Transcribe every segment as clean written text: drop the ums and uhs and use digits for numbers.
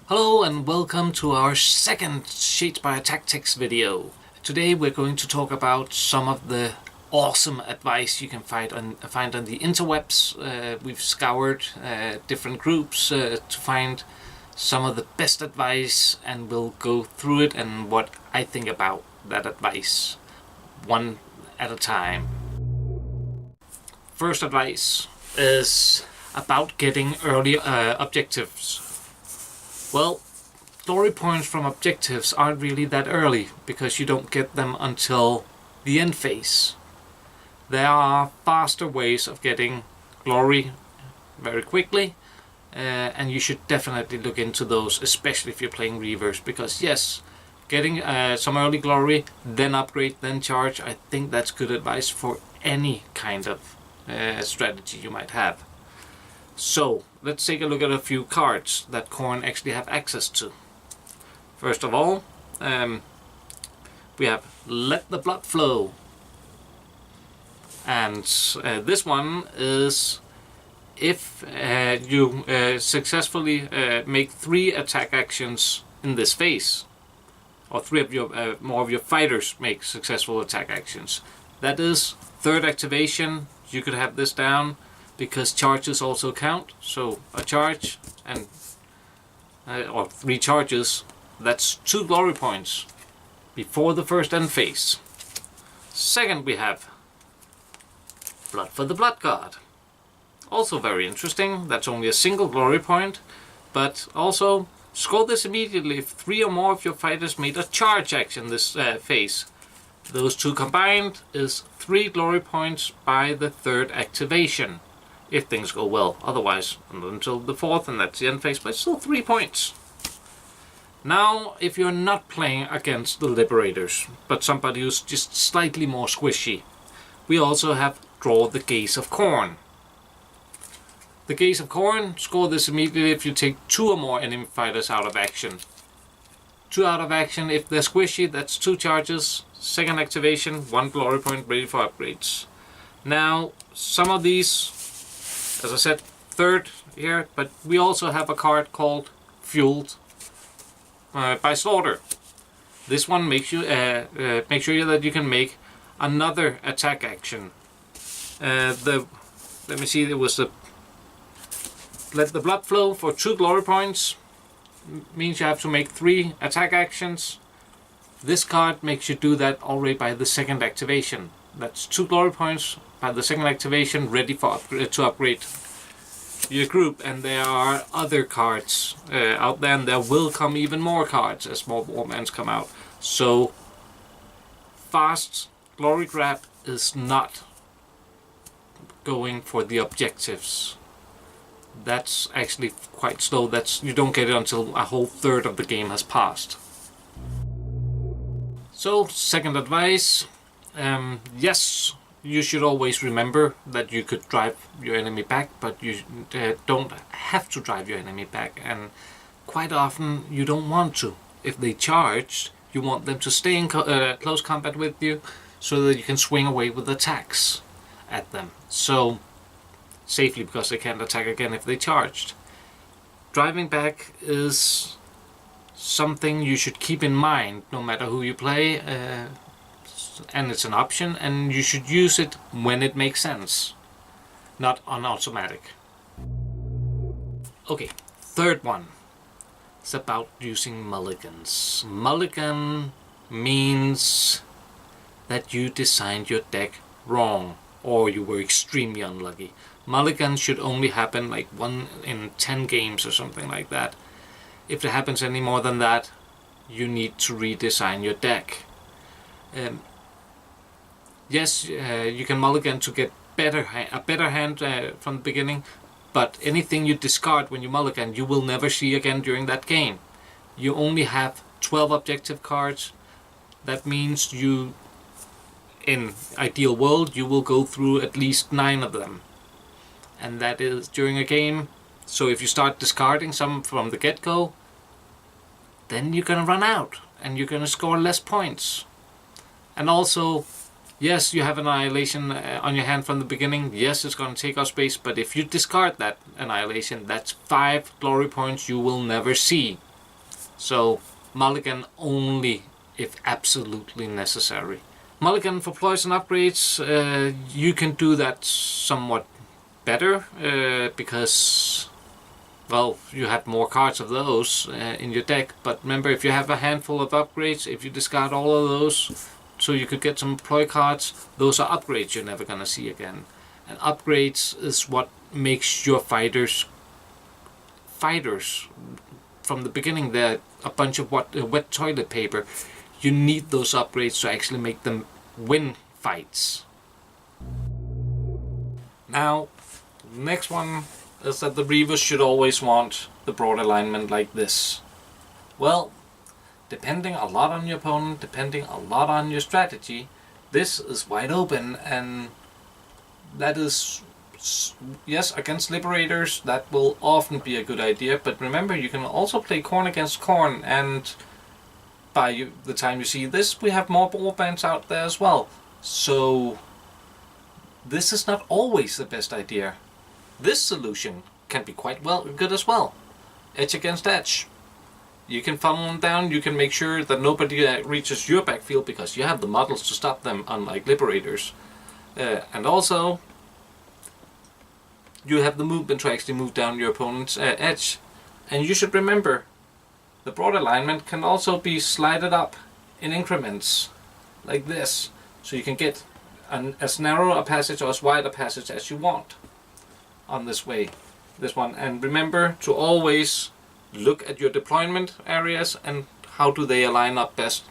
Hello and welcome to our second Shadespire Tactics video. Today we're going to talk about some of the awesome advice you can find on the interwebs. We've scoured different groups to find some of the best advice, and we'll go through it and what I think about that advice, one at a time. First advice is about getting early objectives. Well, glory points from objectives aren't really that early because you don't get them until the end phase. There are faster ways of getting glory very quickly, and you should definitely look into those, especially if you're playing Reavers, because yes, getting some early glory, then upgrade, then charge, I think that's good advice for any kind of strategy you might have. So, let's take a look at a few cards that Khorne actually have access to. First of all, we have Let the Blood Flow. And this one is if you successfully make 3 attack actions in this phase, or 3 of your more of your fighters make successful attack actions. That is 3rd activation. You could have this down, because charges also count. So a charge and or 3 charges, that's 2 glory points before the first end phase. Second, we have Blood for the Blood God. Also very interesting. That's only a single glory point, but also score this immediately if 3 or more of your fighters made a charge action this phase. Those 2 combined is 3 glory points by the 3rd activation, if things go well. Otherwise, until the 4th, and that's the end phase, but it's still 3 points. Now, if you're not playing against the Liberators, but somebody who's just slightly more squishy, we also have Draw the Gaze of Khorne. The Gaze of Khorne, score this immediately if you take 2 or more enemy fighters out of action. 2 out of action, if they're squishy, that's 2 charges. 2nd activation, 1 glory point, ready for upgrades. Now, some of these, as I said, 3rd here, but we also have a card called Fueled by Slaughter. This one makes you make sure that you can make another attack action. Let me see, it was the Let the Blood Flow for 2 glory points. Means you have to make 3 attack actions. This card makes you do that already by the 2nd activation. That's 2 glory points by the 2nd activation, ready for to upgrade your group. And there are other cards out there, and there will come even more cards as more warbands come out. So fast glory grab is not going for the objectives. That's actually quite slow. You don't get it until a whole 3rd of the game has passed. So, second advice, yes, you should always remember that you could drive your enemy back, but you don't have to drive your enemy back, and quite often you don't want to. If they charge, you want them to stay in close combat with you so that you can swing away with attacks at them. So, safely, because they can't attack again if they charged. Driving back is something you should keep in mind no matter who you play, and it's an option, and you should use it when it makes sense, not on automatic. Okay, 3rd one. It's about using mulligans. Mulligan means that you designed your deck wrong, or you were extremely unlucky. Mulligans should only happen like 1 in 10 games or something like that. If it happens any more than that, you need to redesign your deck. Yes, you can mulligan to get a better hand from the beginning, but anything you discard when you mulligan, you will never see again during that game. You only have 12 objective cards. That means you, in ideal world, you will go through at least 9 of them. And that is during a game. So if you start discarding some from the get-go, then you're going to run out and you're going to score less points. And also, yes, you have Annihilation on your hand from the beginning. Yes, it's going to take up space, but if you discard that Annihilation, that's 5 glory points you will never see So mulligan only if absolutely necessary. Mulligan for poison upgrades, you can do that somewhat better because, well, you have more cards of those in your deck. But remember, if you have a handful of upgrades, if you discard all of those so you could get some ploy cards, those are upgrades you're never gonna see again. And upgrades is what makes your fighters from the beginning. They're a bunch of wet toilet paper. You need those upgrades to actually make them win fights. Now, next one is that the Reavers should always want the broad alignment like this. Well, depending a lot on your opponent, depending a lot on your strategy, this is wide open, and that is, yes, against Liberators that will often be a good idea, but remember, you can also play Khorne against Khorne, and by the time you see this, we have more warbands out there as well. So this is not always the best idea. This solution can be quite good as well. Edge against edge. You can funnel them down, you can make sure that nobody reaches your backfield because you have the models to stop them, unlike Liberators. And also, you have the movement to actually move down your opponent's edge. And you should remember, the broad alignment can also be slided up in increments, like this. So you can get as narrow a passage or as wide a passage as you want on this one. And remember to always look at your deployment areas and how do they align up best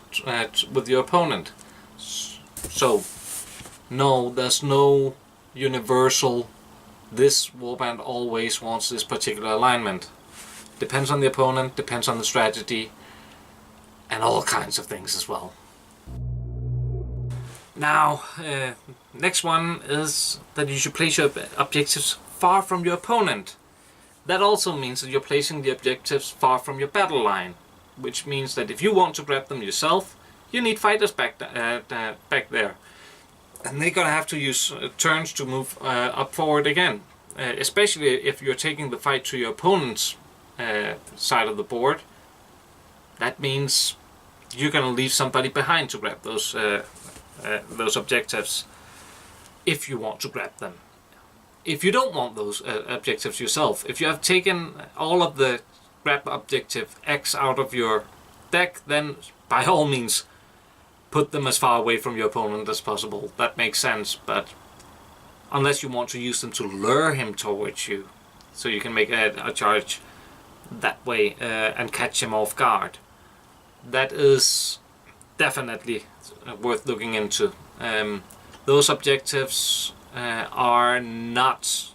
with your opponent. So no, there's no universal, this warband always wants this particular alignment. Depends on the opponent, depends on the strategy, and all kinds of things as well. Now, next one is that you should place your objectives far from your opponent. That also means that you're placing the objectives far from your battle line, which means that if you want to grab them yourself, you need fighters back there. And they're gonna have to use turns to move up forward again, especially if you're taking the fight to your opponent's side of the board. That means you're gonna leave somebody behind to grab those objectives, if you want to grab them. If you don't want those objectives yourself, if you have taken all of the grab objective X out of your deck, then by all means put them as far away from your opponent as possible. That makes sense, but unless you want to use them to lure him towards you, so you can make a charge that way and catch him off guard. That is definitely worth looking into. Those objectives are not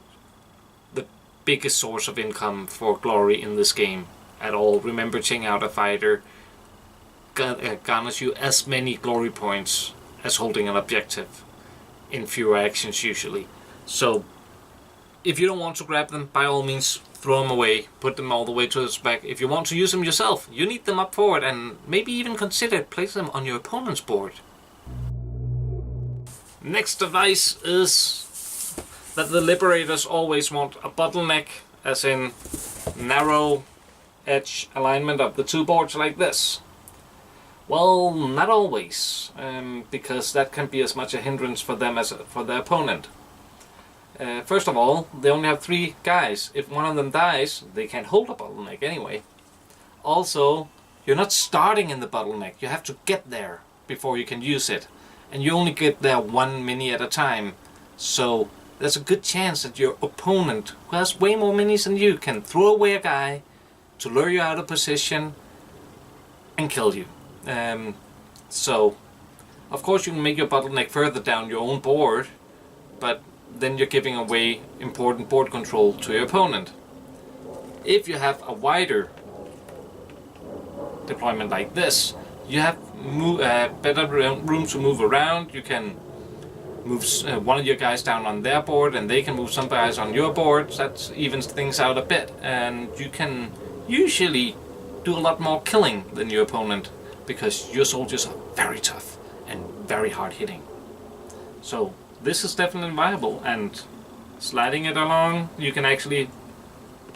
the biggest source of income for glory in this game at all. Remember, checking out a fighter garners you as many glory points as holding an objective in fewer actions usually. So if you don't want to grab them, by all means throw them away, put them all the way to the back. If you want to use them yourself, you need them up forward, and maybe even consider placing them on your opponent's board. Next advice is that the Liberators always want a bottleneck, as in narrow edge alignment of the two boards like this. Well, not always, because that can be as much a hindrance for them as for their opponent. First of all, they only have 3 guys. If one of them dies, they can't hold a bottleneck anyway. Also, you're not starting in the bottleneck. You have to get there before you can use it. And you only get there 1 mini at a time. So there's a good chance that your opponent, who has way more minis than you, can throw away a guy to lure you out of position and kill you. So, of course you can make your bottleneck further down your own board, but then you're giving away important board control to your opponent. If you have a wider deployment like this, you have better room to move around. You can move one of your guys down on their board, and they can move some guys on your board. That evens things out a bit, and you can usually do a lot more killing than your opponent, because your soldiers are very tough and very hard hitting. So this is definitely viable, and sliding it along, you can actually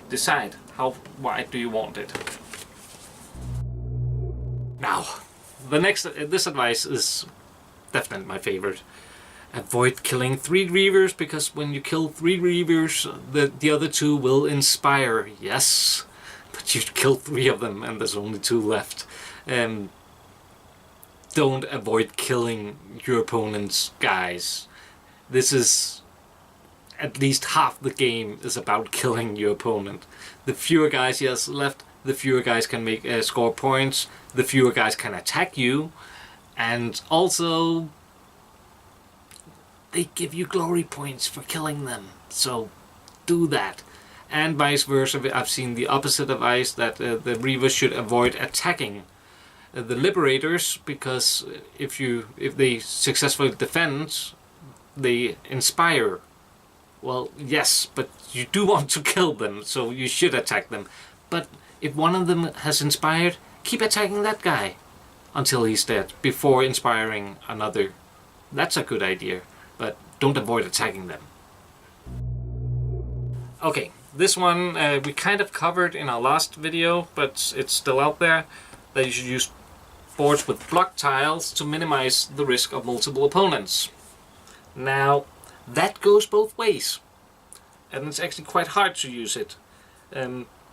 decide how wide do you want it. Now, this advice is definitely my favorite. Avoid killing 3 Reavers, because when you kill 3 Reavers, the other 2 will inspire. Yes, but you kill 3 of them and there's only 2 left. Don't avoid killing your opponent's guys. This is at least half the game is about killing your opponent. The fewer guys he has left, the fewer guys can make score points, the fewer guys can attack you, and also they give you glory points for killing them. So do that. And vice versa, I've seen the opposite advice, that the Reavers should avoid attacking the Liberators, because if they successfully defend, they inspire. Well, yes, but you do want to kill them, so you should attack them. But if one of them has inspired, keep attacking that guy until he's dead before inspiring another. That's a good idea, but don't avoid attacking them. Okay, this one we kind of covered in our last video, but it's still out there, that you should use boards with block tiles to minimize the risk of multiple opponents. Now, that goes both ways, and it's actually quite hard to use it.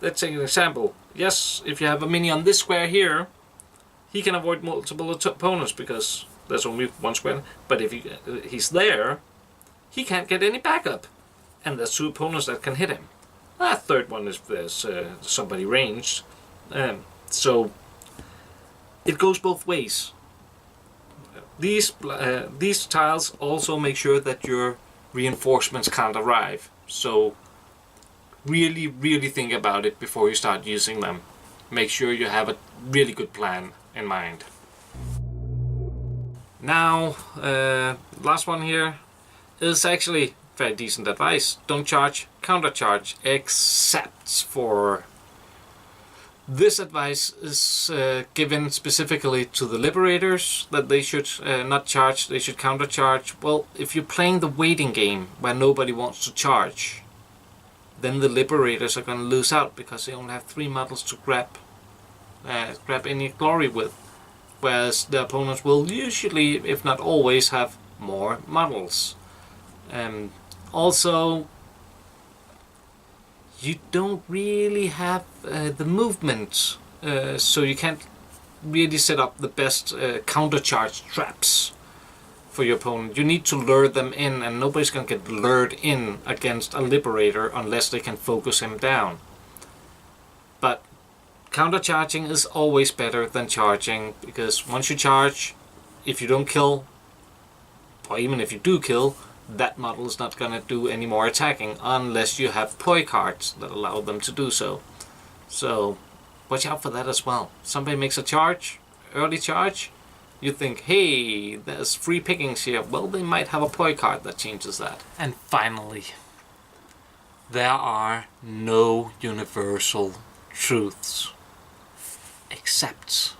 Let's take an example. Yes, if you have a mini on this square here, he can avoid multiple opponents because there's only one square. But if he's there, he can't get any backup, and there's 2 opponents that can hit him. A third one if there's somebody ranged. So it goes both ways. These tiles also make sure that your reinforcements can't arrive. So really think about it before you start using them. Make sure you have a really good plan in mind. Now, last one here is actually very decent advice. Don't charge, countercharge, except for... This advice is given specifically to the Liberators, that they should not charge, they should countercharge. Well, if you're playing the waiting game where nobody wants to charge, then the Liberators are going to lose out because they only have 3 models to grab any glory with. Whereas the opponents will usually, if not always, have more models. Also, you don't really have the movement, so you can't really set up the best countercharge traps for your opponent. You need to lure them in, and nobody's going to get lured in against a Liberator unless they can focus him down. But countercharging is always better than charging, because once you charge, if you don't kill, or even if you do kill, that model is not going to do any more attacking unless you have poi cards that allow them to do so. So watch out for that as well. Somebody makes a charge, early charge, you think, hey, there's free pickings here. Well, they might have a poi card that changes that. And finally, there are no universal truths, except